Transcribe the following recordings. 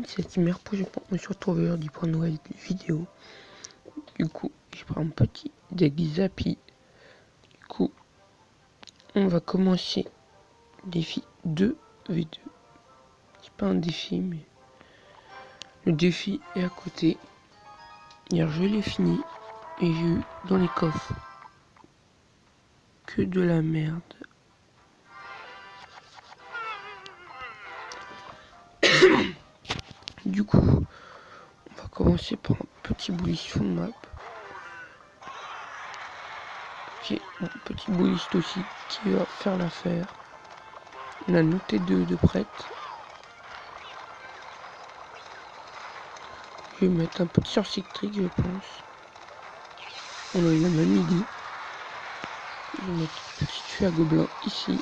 c'est Timère pour je me suis retrouvé aujourd'hui pour une nouvelle vidéo. Du coup, je prends un petit deck Zappy. Du coup, on va commencer défi 2v2. C'est pas un défi, mais le défi est à côté. Hier, je l'ai fini et j'ai eu dans les coffres que de la merde. Du coup, on va commencer par un petit bullish fond de map. Qui un petit bulliste aussi qui va faire l'affaire. On a noté de prête. Je vais mettre un petit sorcier électrique, je pense. On a eu la même idée. Je vais mettre un petit tuyau à gobelin ici.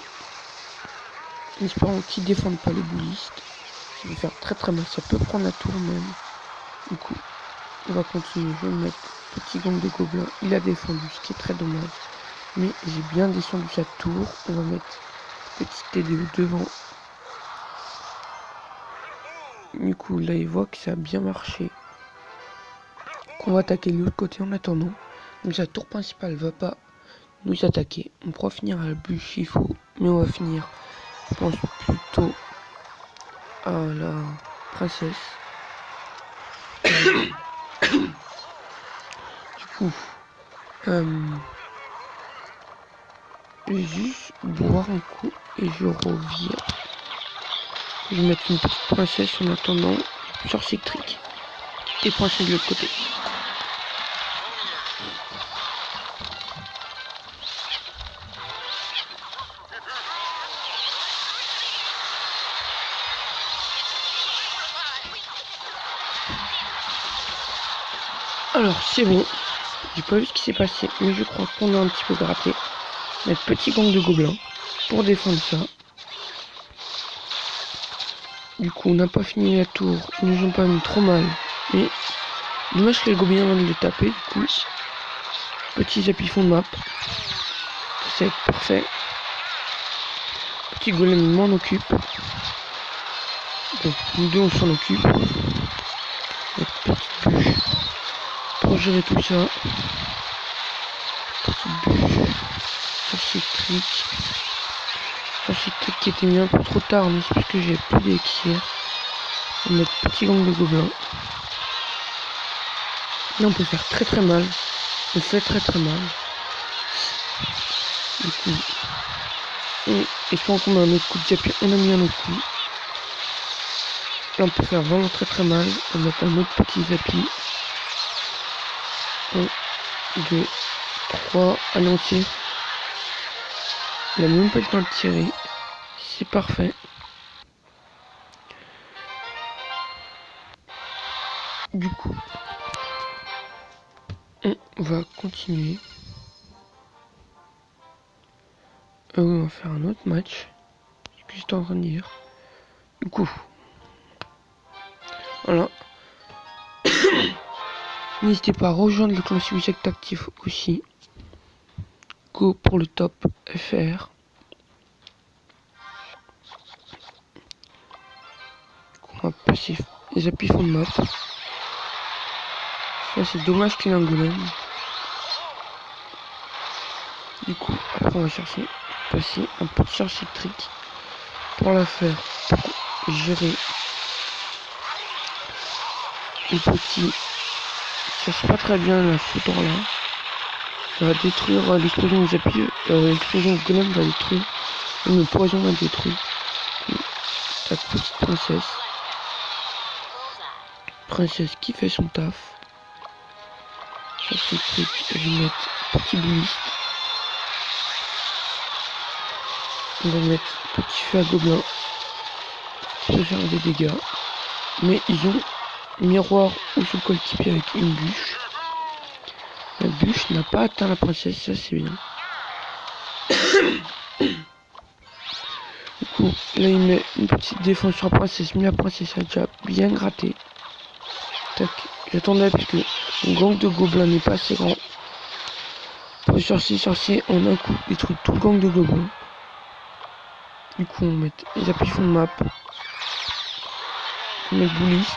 En espérant qu'ils ne défendent pas les bullistes. Ça va faire très mal. Ça peut prendre la tour même. Du coup, on va continuer. Je vais mettre petit gang de gobelins. Il a défendu, ce qui est très dommage. Mais j'ai bien descendu sa tour. On va mettre petit TD devant. Du coup, là, il voit que ça a bien marché. Qu'on va attaquer de l'autre côté en attendant. Mais sa tour principale va pas nous attaquer. On pourra finir à la bûche s'il faut. Mais on va finir, je pense, plutôt à la princesse. Du coup, je vais juste boire un coup et je reviens. Je vais mettre une petite princesse en attendant. Sorcier électrique. Et princesse de l'autre côté. Alors c'est bon, j'ai pas vu ce qui s'est passé, mais je crois qu'on a un petit peu gratté. Notre petit gang de gobelins pour défendre ça. Du coup on n'a pas fini la tour, ils nous ont pas mis trop mal. Mais dommage que les gobelins viennent de le taper, du coup. Petit Zappy fond de map. Ça va être parfait. Petit golem m'en occupe. Donc nous deux on s'en occupe. Notre petite bûche. Pour gérer tout ça. Petite bûche. Sorcier électrique. Sorcier électrique qui était mis un peu trop tard, mais c'est parce que j'ai plus d'élixir. On va mettre petit gang de gobelins. Là on peut faire très mal. On fait très mal. Du coup, espérons qu'on a un autre coup de Zappy. On a mis un autre coup. Là on peut faire vraiment très mal. On va mettre un autre petit Zappy. 1, 2, 3. Allez on tire. Il a même pas le temps de tirer. C'est parfait. Du coup, on va continuer. On va faire un autre match. C'est ce que j'étais en train de dire. Du coup, voilà. N'hésitez pas à rejoindre le clan si vous êtes actif aussi. Go pour le top FR. On va passer les appuis fond de map. Ça c'est dommage qu'il y ait un golem. Du coup, après on va chercher, passer un peu de sorcier électrique pour la faire, pour gérer les petits. Ça c'est pas très bien la photo là. Ça va détruire l'explosion des appuis. L'explosion du golem va détruire. Le poison va détruire. La petite princesse. Princesse qui fait son taf. Ça c'est truc. Je vais mettre petit bulliste. On va mettre petit feu à gobelin. Qui peut faire des dégâts. Mais ils ont miroir ou sous coéquipier avec une bûche. La bûche n'a pas atteint la princesse, ça c'est bien. Du coup, là il met une petite défense sur la princesse, mais la princesse a déjà bien gratté. Tac, j'attendais parce que mon gang de gobelins n'est pas assez grand. Pour sorcier en un coup détruit tout le gang de gobelins. Du coup on met les appuis fond de map. mec bouliste.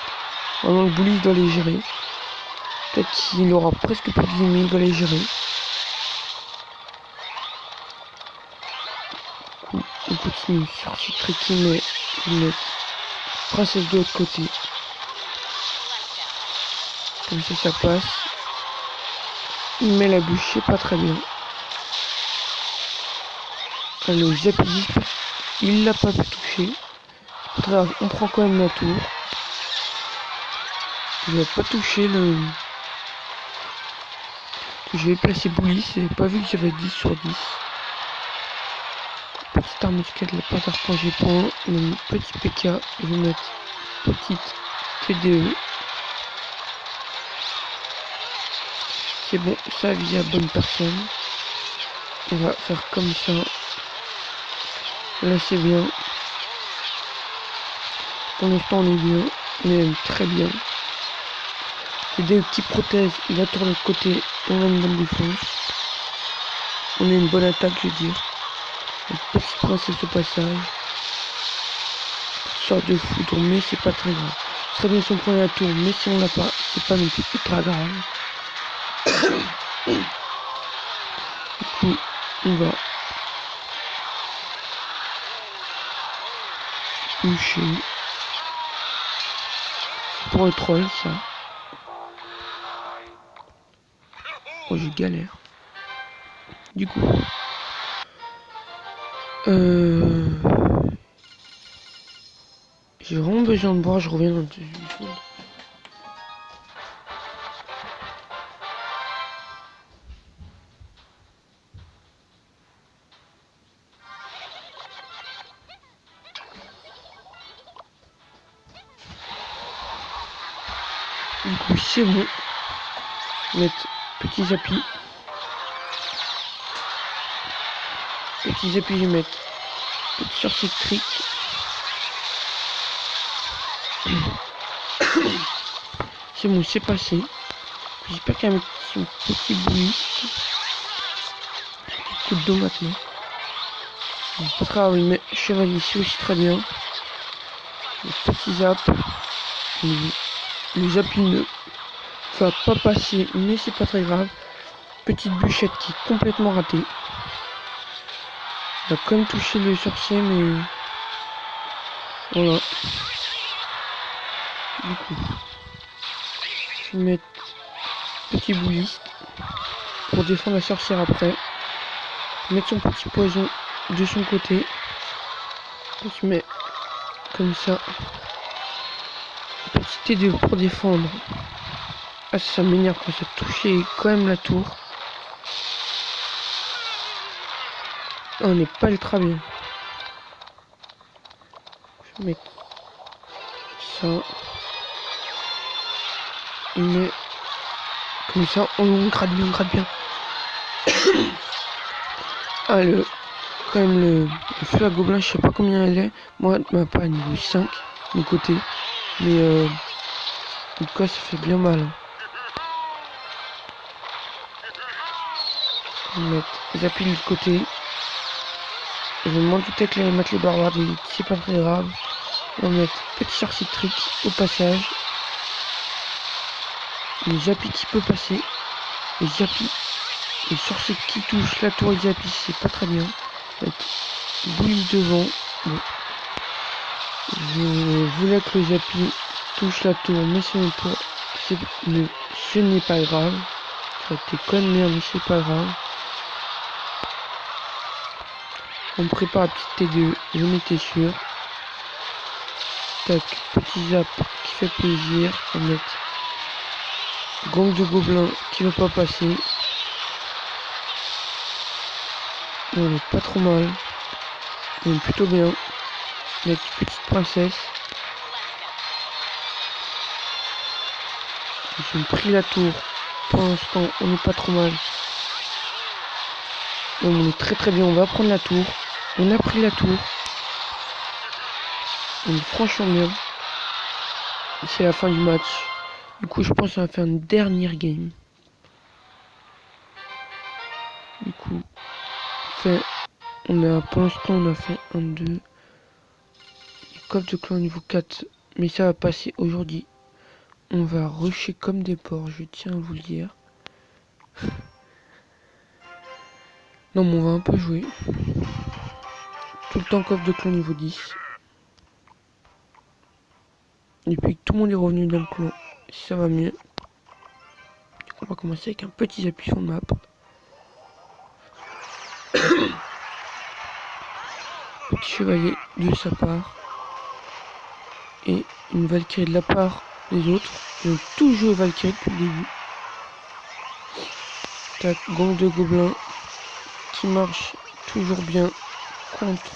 Vraiment, le bouliste doit les gérer. Peut-être qu'il aura presque plus de vie, mais il doit les gérer. On continue sur ce trekking, mais il met princesse de l'autre côté. Comme ça passe. Il met la bûche, c'est pas très bien. Le Zappy, il l'a pas pu toucher. C'est pas grave, on prend quand même la tour. Il n'a pas touché le... Je vais placer Bully, c'est pas vu que j'avais 10 sur 10. Petite arme muscade, la patte arpengée point. Le petit PK, je vais mettre petite TDE. C'est bon, ça vise la bonne personne. On va faire comme ça. Là c'est bien. Pour l'instant on est bien, mais très bien. TDE qui protège, il va tourner de côté et on a une bonne défense. On a une bonne attaque, je veux dire. Une petite princesse au passage. Une sorte de foudre, mais c'est pas très grave. Ce serait bien si on prenait la tour, mais si on l'a pas, c'est pas non plus ultra grave. Du coup, on va boucher. C'est pour le troll, ça. Oh, je galère. Du coup, j'ai vraiment besoin de boire, je reviens dans 2 secondes. Du coup, c'est bon. On va mettre petit Zappy. Petit Zappy, je vais mettre petit sorcier trick. C'est bon, c'est passé. J'espère qu'il va mettre son petit boost. Coup de dos maintenant. Pas grave, il met chevalier ici aussi très bien. Le petit zap. Le Zappy ne va pas passer, mais c'est pas très grave. Petite bûchette qui est complètement ratée. Il a quand même touché le sorcier, mais voilà. Du coup, je vais mettre petit bouliste pour défendre la sorcière après. Mettre son petit poison de son côté. Je mets comme ça. Petit T2 pour défendre. Ah, ça m'énerve quand ça touchait quand même la tour. Ah, on n'est pas ultra bien. Je vais mettre ça. Il met comme ça. On grade bien, on grade bien. Ah, quand même le feu à gobelin, je sais pas combien elle est. Moi, ma pas à niveau 5 de côté. Mais en tout cas, ça fait bien mal. On va mettre Zappy de côté. Je vais m'en douter que les mettre les barbares d'élite, c'est pas très grave. On va mettre petit sorcier trick au passage. Le Zappy qui peut passer. Le Zappy. Le sorcier qui touche la tour Zappy, c'est pas très bien. On va mettre Bully devant. Bon. Je voulais que le Zappy touche la tour, mais ce n'est pas grave. Ça a été con merde, mais c'est pas grave. On prépare la petite T2, j'en étais sûr. Tac, petit zap qui fait plaisir. On va mettre gang de gobelins qui va pas passer. On est pas trop mal. On est plutôt bien. Avec petite princesse. Ils ont pris la tour. Pour l'instant, on n'est pas trop mal. Donc, on est très très bien. On va prendre la tour. On a pris la tour. On est franchement bien. C'est la fin du match. Du coup, je pense qu'on va faire une dernière game. Du coup, pour l'instant, on a fait 1, 2. Coffre de clan niveau 4. Mais ça va passer aujourd'hui. On va rusher comme des porcs, je tiens à vous le dire. Non, mais on va un peu jouer. Tout le temps coffre de clan niveau 10. Depuis que tout le monde est revenu dans le clan, ça va mieux. On va commencer avec un petit appui fond de map. Petit chevalier de sa part. Et une Valkyrie de la part des autres. Ils ont tous joué Valkyrie depuis le début. Tac, gang de gobelins qui marche toujours bien contre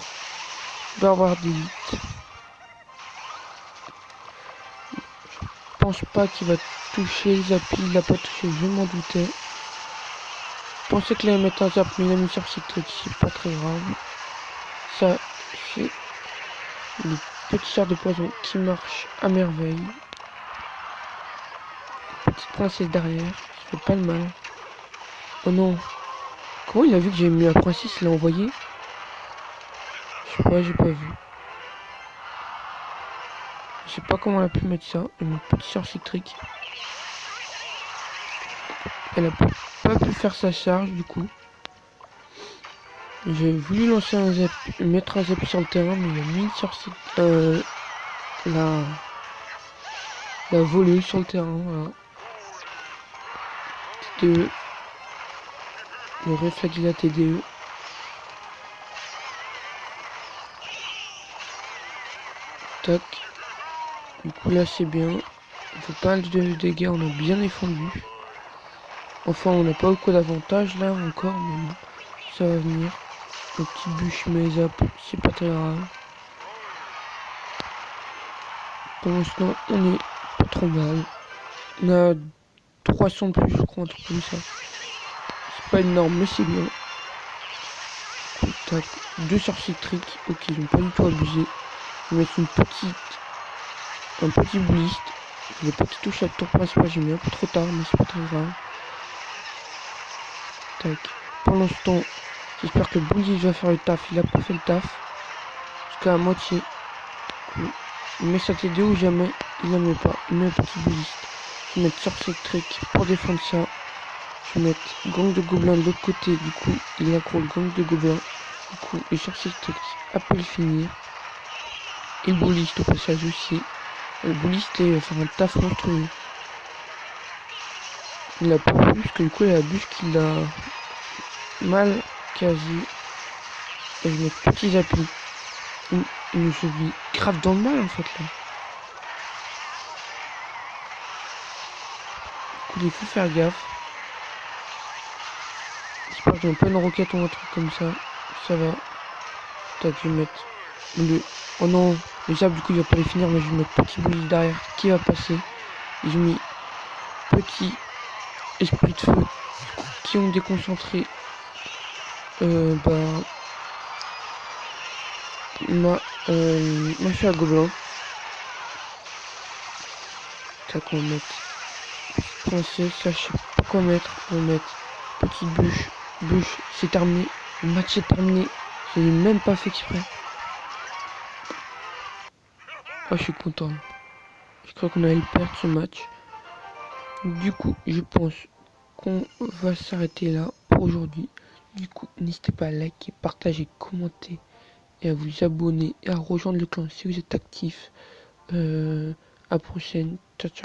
Barbare d'élite. Je pense pas qu'il va toucher. Zappy, il l'a pas touché, je m'en doutais. Je pensais qu'il allait mettre un zap, mais il a mis sur ses trucs, c'est pas très grave. Ça, c'est le petit char de poison qui marche à merveille. Petite princesse derrière, ça fait pas le mal. Oh non. Comment il a vu que j'ai mis la princesse, il l'a envoyé? Je sais pas, j'ai pas vu. Je sais pas comment elle a pu mettre ça. Et mon petit sorcier trick. Elle a pas pu faire sa charge du coup. J'ai voulu lancer un zap, mettre un zap sur le terrain, mais il a mis une sorcier. La volée sur le terrain, voilà. TDE. Le réflexe de la TDE. Tac. Du coup là c'est bien. On fait pas mal de dégâts, on a bien défendu. Enfin on n'a pas beaucoup d'avantages là encore, mais bon, ça va venir. Le petit bûche mais zap, c'est pas très grave. Pour l'instant on est pas trop mal. On a 300 de plus je crois, un truc comme ça. C'est pas énorme mais c'est bien. Tac. Deux sorciers trick. Ok, ils ont pas du tout abusé. Je vais mettre un petit bouliste. Je n'ai pas qui touche à tour principal, j'ai mis un peu trop tard, mais c'est pas très grave. Tac. Pendant ce temps, j'espère que le bouliste va faire le taf. Il a pas fait le taf. Jusqu'à la moitié. Il met sa TD ou jamais. Il la met pas. Il met un petit bouliste. Je vais mettre sorcier trick pour défendre ça. Je vais mettre gang de gobelins de l'autre côté. Du coup, il accro le gang de gobelins. Du coup, le sorcier trick après le finir. Et le bouliste au passage aussi. Le bouliste va faire un taf monstrueux. Il a pas vu parce que du coup il a la bûche qu'il a mal quasi. Et je mets petits appuis. Je vis grave dans le mal en fait là. Du coup il faut faire gaffe. J'espère que j'ai pas une roquette ou un truc comme ça. Ça va. Tac, je vais mettre le. Oh non, le zap du coup il va pas les finir, mais je vais mettre petit bouliste derrière qui va passer. Et je mets petit esprit de feu qui ont déconcentré ma fille à gobelin. Tac, on va mettre princesse, ça je sais pas quoi mettre. On va mettre petite bûche. Bûche, c'est terminé. Le match est terminé. Je n'ai même pas fait exprès. Oh, je suis content. Je crois qu'on allait le perdre ce match. Du coup, je pense qu'on va s'arrêter là pour aujourd'hui. Du coup, n'hésitez pas à liker, partager, commenter et à vous abonner et à rejoindre le clan si vous êtes actif. À la prochaine. Ciao, ciao.